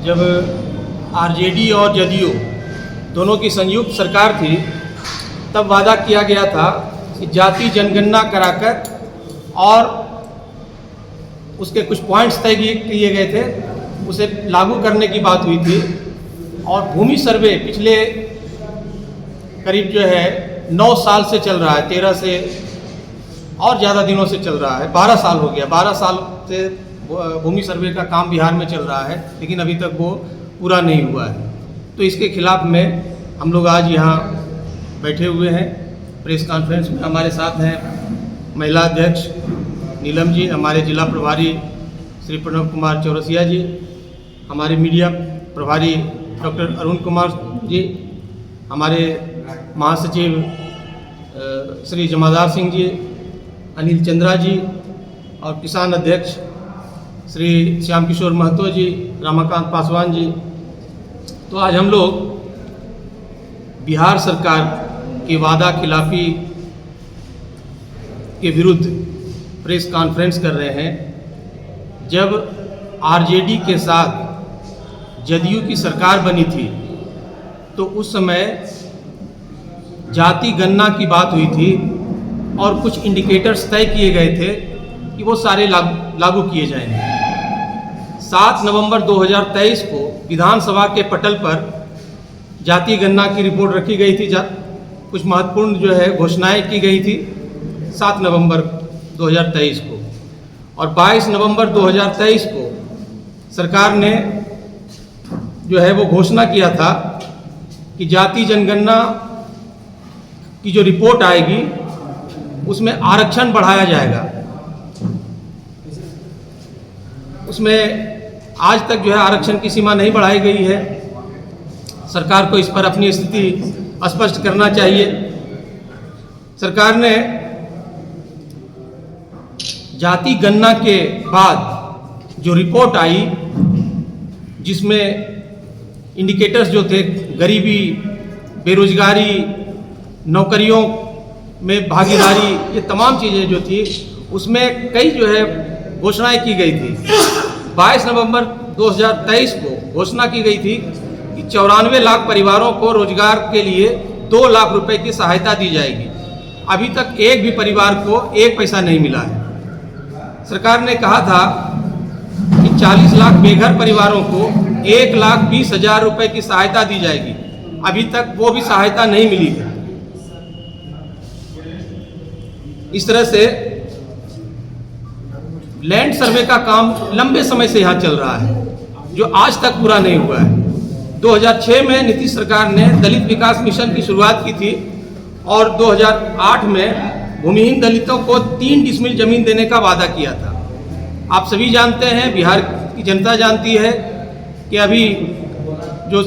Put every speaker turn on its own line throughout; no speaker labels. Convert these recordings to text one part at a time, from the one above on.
जब आरजेडी और जदयू दोनों की संयुक्त सरकार थी तब वादा किया गया था कि जाति जनगणना कराकर और उसके कुछ पॉइंट्स तय किए गए थे, उसे लागू करने की बात हुई थी। और भूमि सर्वे पिछले करीब 9 साल से चल रहा है, 13 से और ज़्यादा दिनों से चल रहा है, 12 साल हो गया। 12 साल से भूमि सर्वे का काम बिहार में चल रहा है, लेकिन अभी तक वो पूरा नहीं हुआ है। तो इसके खिलाफ में हम लोग आज यहाँ बैठे हुए हैं प्रेस कॉन्फ्रेंस में। हमारे साथ हैं महिला अध्यक्ष नीलम जी, हमारे जिला प्रभारी श्री प्रणव कुमार चौरसिया जी, हमारे मीडिया प्रभारी डॉक्टर अरुण कुमार जी, हमारे महासचिव श्री जमादार सिंह जी, अनिल चंद्रा जी, और किसान अध्यक्ष श्री श्याम किशोर महतो जी, रमाकांत पासवान जी। तो आज हम लोग बिहार सरकार की वादा खिलाफी के विरुद्ध प्रेस कॉन्फ्रेंस कर रहे हैं। जब आरजेडी के साथ जदयू की सरकार बनी थी तो उस समय जाति गणना की बात हुई थी और कुछ इंडिकेटर्स तय किए गए थे कि वो सारे लागू किए जाएंगे। 7 नवंबर 2023 को विधानसभा के पटल पर जाति गणना की रिपोर्ट रखी गई थी। कुछ महत्वपूर्ण घोषणाएं की गई थी 7 नवंबर 2023 को, और 22 नवंबर 2023 को सरकार ने वो घोषणा किया था कि जाति जनगणना की जो रिपोर्ट आएगी उसमें आरक्षण बढ़ाया जाएगा। उसमें आज तक आरक्षण की सीमा नहीं बढ़ाई गई है। सरकार को इस पर अपनी स्थिति स्पष्ट करना चाहिए। सरकार ने जाति गणना के बाद जो रिपोर्ट आई जिसमें इंडिकेटर्स जो थे, गरीबी, बेरोजगारी, नौकरियों में भागीदारी, ये तमाम चीज़ें जो थी उसमें कई घोषणाएं की गई थी। 22 नवंबर 2023 को घोषणा की गई थी कि 94 लाख परिवारों को रोजगार के लिए 2 लाख रुपए की सहायता दी जाएगी। अभी तक एक भी परिवार को 1 पैसा नहीं मिला है। सरकार ने कहा था कि 40 लाख बेघर परिवारों को 1,20,000 रुपए की सहायता दी जाएगी। अभी तक वो भी सहायता नहीं मिली है। इस तरह से लैंड सर्वे का काम लंबे समय से यहाँ चल रहा है, जो आज तक पूरा नहीं हुआ है। 2006 में नीतीश सरकार ने दलित विकास मिशन की शुरुआत की थी और 2008 में भूमिहीन दलितों को 3 डिसमिल जमीन देने का वादा किया था। आप सभी जानते हैं, बिहार की जनता जानती है कि अभी जो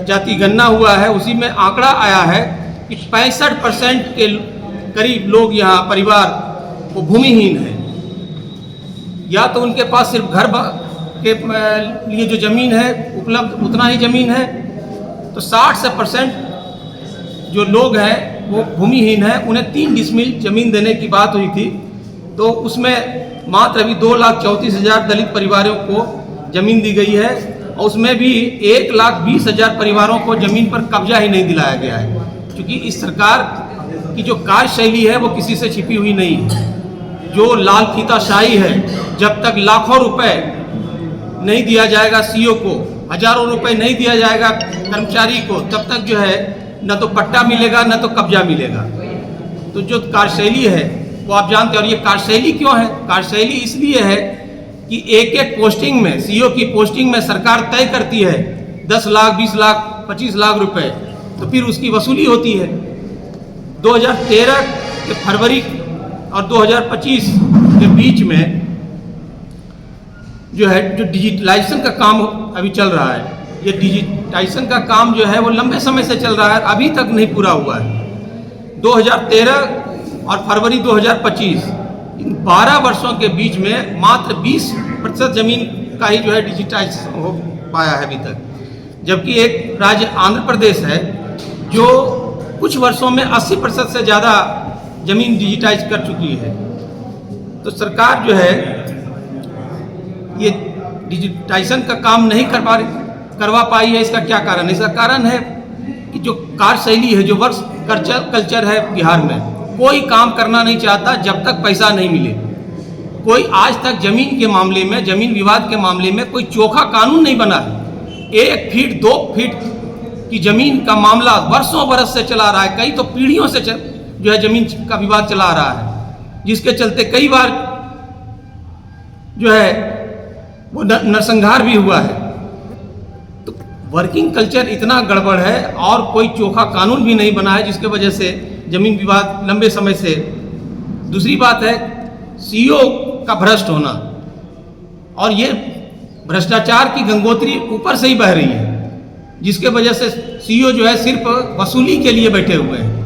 जाति गणना हुआ है उसी में आंकड़ा आया है कि 65% के करीब लोग यहाँ परिवार वो भूमिहीन है। या तो उनके पास सिर्फ घर के लिए जो ज़मीन है उपलब्ध उतना ही ज़मीन है, तो 60% जो लोग हैं वो भूमिहीन है। उन्हें 3 डिसमिल ज़मीन देने की बात हुई थी, तो उसमें मात्र अभी 2,34,000 दलित परिवारों को ज़मीन दी गई है, और उसमें भी 1,20,000 परिवारों को ज़मीन पर कब्जा ही नहीं दिलाया गया है। क्योंकि इस सरकार की जो कार्यशैली है वो किसी से छिपी हुई नहीं है। जो लाल फीताशाही है, जब तक लाखों रुपए नहीं दिया जाएगा सीईओ को, हजारों रुपए नहीं दिया जाएगा कर्मचारी को, तब तक न तो पट्टा मिलेगा न तो कब्जा मिलेगा। तो जो कार्यशैली है वो आप जानते हैं। और ये कार्यशैली क्यों है? कार्यशैली इसलिए है कि एक पोस्टिंग में, सीईओ की पोस्टिंग में सरकार तय करती है 10 लाख, 20 लाख, 25 लाख रुपए, तो फिर उसकी वसूली होती है। 2013 के फरवरी और 2025 के बीच में जो डिजिटलाइजेशन का काम अभी चल रहा है, ये डिजिटाइजेशन का काम वो लंबे समय से चल रहा है, अभी तक नहीं पूरा हुआ है। 2013 और फरवरी 2025 इन 12 वर्षों के बीच में मात्र 20% जमीन का ही डिजिटाइज हो पाया है अभी तक। जबकि एक राज्य आंध्र प्रदेश है जो कुछ वर्षों में 80% से ज़्यादा जमीन डिजिटाइज कर चुकी है। तो सरकार ये डिजिटाइजेशन का काम नहीं कर पा रही। करवा पाई है। इसका क्या कारण है? इसका कारण है कि जो कार्यशैली है, जो वर्क कल्चर है बिहार में, कोई काम करना नहीं चाहता जब तक पैसा नहीं मिले। कोई आज तक जमीन के मामले में, जमीन विवाद के मामले में कोई चोखा कानून नहीं बना है। 1 फीट 2 फीट की जमीन का मामला वर्षों बरस से चला रहा है, कई तो पीढ़ियों से जो है जमीन का विवाद चला आ रहा है, जिसके चलते कई बार जो है वो नरसंहार भी हुआ है। तो वर्किंग कल्चर इतना गड़बड़ है और कोई चोखा कानून भी नहीं बना है, जिसके वजह से जमीन विवाद लंबे समय से। दूसरी बात है सीईओ का भ्रष्ट होना, और ये भ्रष्टाचार की गंगोत्री ऊपर से ही बह रही है, जिसके वजह से सीईओ जो है सिर्फ वसूली के लिए बैठे हुए हैं।